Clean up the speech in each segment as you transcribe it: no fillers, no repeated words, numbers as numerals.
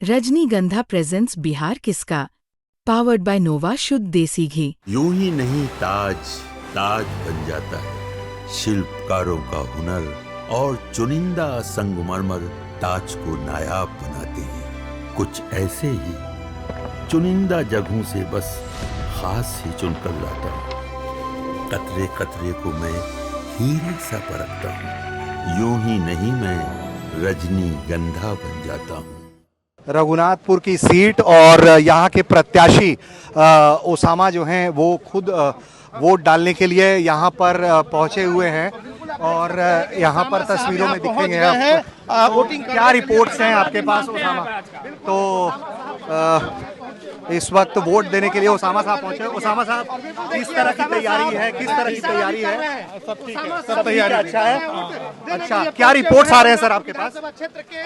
रजनीगंधा प्रेजेंट्स बिहार किसका, powered by नोवा शुद्ध देसी घी। यूं ही नहीं ताज ताज बन जाता है, शिल्पकारों का हुनर और चुनिंदा संगमरमर ताज को नायाब बनाते हैं। कुछ ऐसे ही चुनिंदा जगहों से बस खास ही चुनकर लाता हूँ। कतरे कतरे को मैं हीरे सा परखता हूँ। यूं ही नहीं मैं रजनीगंधा बन जाता हूँ। रघुनाथपुर की सीट और यहाँ के प्रत्याशी ओसामा जो हैं वो खुद वोट डालने के लिए यहाँ पर पहुँचे हुए हैं और यहाँ पर तस्वीरों में दिखेंगे आप। तो क्या रिपोर्ट्स हैं आपके पास ओसामा? तो इस वक्त वोट देने के लिए ओसामा साहब पहुँचे। ओसामा साहब, किस तरह की तैयारी है? किस तरह की तैयारी है? सब ठीक है, सब तैयारी अच्छा है। अच्छा, क्या रिपोर्ट्स आ रहे हैं सर आपके पास?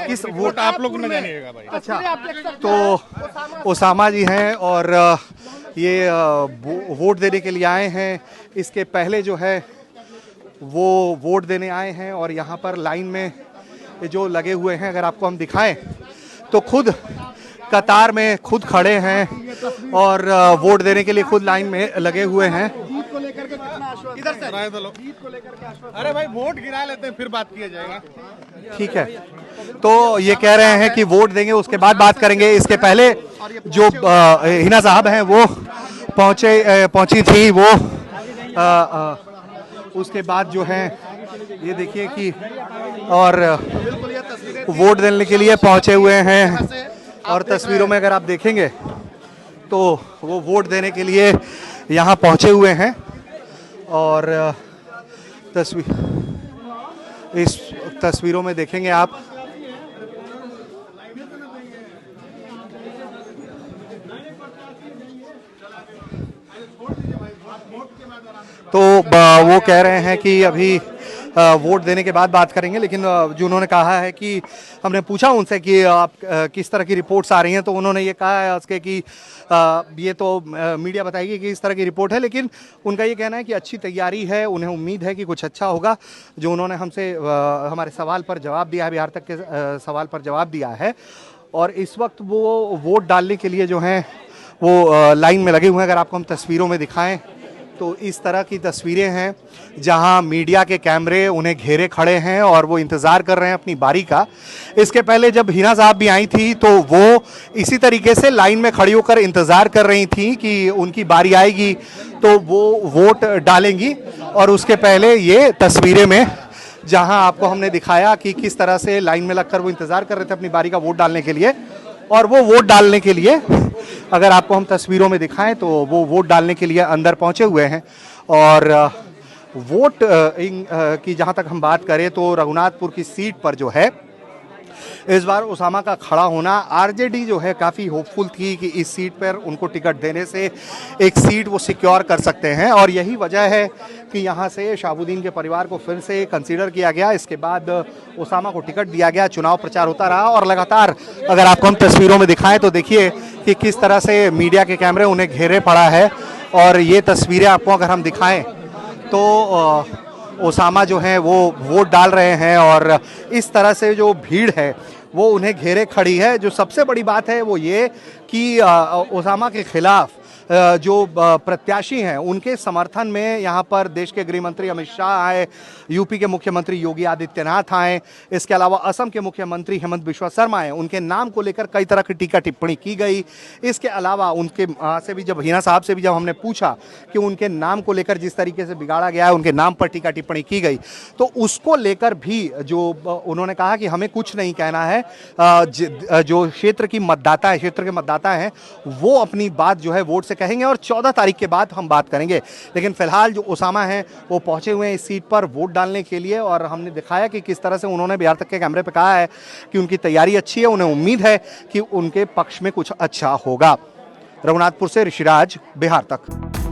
किस वोट आप लोग न जानिएगा भाई। अच्छा, तो ओसामा जी हैं और ये वोट देने के लिए आए हैं। इसके पहले जो है वो वोट देने आए हैं और यहाँ पर लाइन में जो लगे हुए हैं, अगर आपको हम दिखाएं तो खुद कतार में खुद खड़े हैं और वोट देने के लिए खुद लाइन में लगे हुए हैं। इधर से अरे भाई वोट गिरा लेते हैं फिर बात किया जाएगा। ठीक है, तो ये कह रहे हैं कि वोट देंगे उसके बाद बात करेंगे। इसके पहले जो हिना साहब हैं वो पहुंची थी, वो उसके बाद जो है ये देखिए कि और वोट देने के लिए पहुंचे हुए हैं। और तस्वीरों में अगर आप देखेंगे तो वो वोट देने के लिए यहाँ पहुंचे हुए हैं और इस तस्वीरों में देखेंगे आप तो वो कह रहे हैं कि अभी वोट देने के बाद बात करेंगे। लेकिन जो उन्होंने कहा है कि हमने पूछा उनसे कि आप किस तरह की रिपोर्ट्स आ रही हैं, तो उन्होंने ये कहा है उसके कि ये तो मीडिया बताएगी कि इस तरह की रिपोर्ट है, लेकिन उनका ये कहना है कि अच्छी तैयारी है, उन्हें उम्मीद है कि कुछ अच्छा होगा। जो उन्होंने हमसे हमारे सवाल पर जवाब दिया है, बिहार तक के सवाल पर जवाब दिया है और इस वक्त वो वोट डालने के लिए जो हैं वो लाइन में लगे हुए हैं। अगर आपको हम तस्वीरों में दिखाएँ तो इस तरह की तस्वीरें हैं जहां मीडिया के कैमरे उन्हें घेरे खड़े हैं और वो इंतज़ार कर रहे हैं अपनी बारी का। इसके पहले जब हिना साहब भी आई थी तो वो इसी तरीके से लाइन में खड़ी होकर इंतज़ार कर रही थी कि उनकी बारी आएगी तो वो वोट डालेंगी। और उसके पहले ये तस्वीरें में जहां आपको हमने दिखाया कि किस तरह से लाइन में लगकर वो इंतज़ार कर रहे थे अपनी बारी का वोट डालने के लिए। और वो वोट डालने के लिए, अगर आपको हम तस्वीरों में दिखाएं तो वो वोट डालने के लिए अंदर पहुंचे हुए हैं। और वोट की जहां तक हम बात करें तो रघुनाथपुर की सीट पर जो है इस बार ओसामा का खड़ा होना, आरजेडी जो है काफ़ी होपफुल थी कि इस सीट पर उनको टिकट देने से एक सीट वो सिक्योर कर सकते हैं और यही वजह है कि यहाँ से शहाबुद्दीन के परिवार को फिर से कंसीडर किया गया। इसके बाद ओसामा को टिकट दिया गया, चुनाव प्रचार होता रहा और लगातार अगर आपको हम तस्वीरों में दिखाएं तो देखिए कि किस तरह से मीडिया के कैमरे उन्हें घेरे पड़ा है। और ये तस्वीरें आपको अगर हम दिखाएँ तो ओसामा जो हैं वो वोट डाल रहे हैं और इस तरह से जो भीड़ है वो उन्हें घेरे खड़ी है। जो सबसे बड़ी बात है वो ये कि ओसामा के खिलाफ जो प्रत्याशी हैं उनके समर्थन में यहाँ पर देश के गृह मंत्री अमित शाह आए, यूपी के मुख्यमंत्री योगी आदित्यनाथ आए, इसके अलावा असम के मुख्यमंत्री हेमंत बिश्वा शर्मा आए। उनके नाम को लेकर कई तरह की टीका टिप्पणी की गई। इसके अलावा उनके से भी जब हिना साहब से भी जब हमने पूछा कि उनके नाम को लेकर जिस तरीके से बिगाड़ा गया है, उनके नाम पर टीका टिप्पणी की गई, तो उसको लेकर भी जो उन्होंने कहा कि हमें कुछ नहीं कहना है। जो क्षेत्र की मतदाता है, क्षेत्र के मतदाता हैं, वो अपनी बात जो है वोट से कहेंगे और 14 तारीख के बाद हम बात करेंगे। लेकिन फिलहाल जो ओसामा हैं वो पहुंचे हुए हैं इस सीट पर वोट डालने के लिए और हमने दिखाया कि किस तरह से उन्होंने बिहार तक के कैमरे पे कहा है कि उनकी तैयारी अच्छी है, उन्हें उम्मीद है कि उनके पक्ष में कुछ अच्छा होगा। रघुनाथपुर से ऋषिराज, बिहार तक।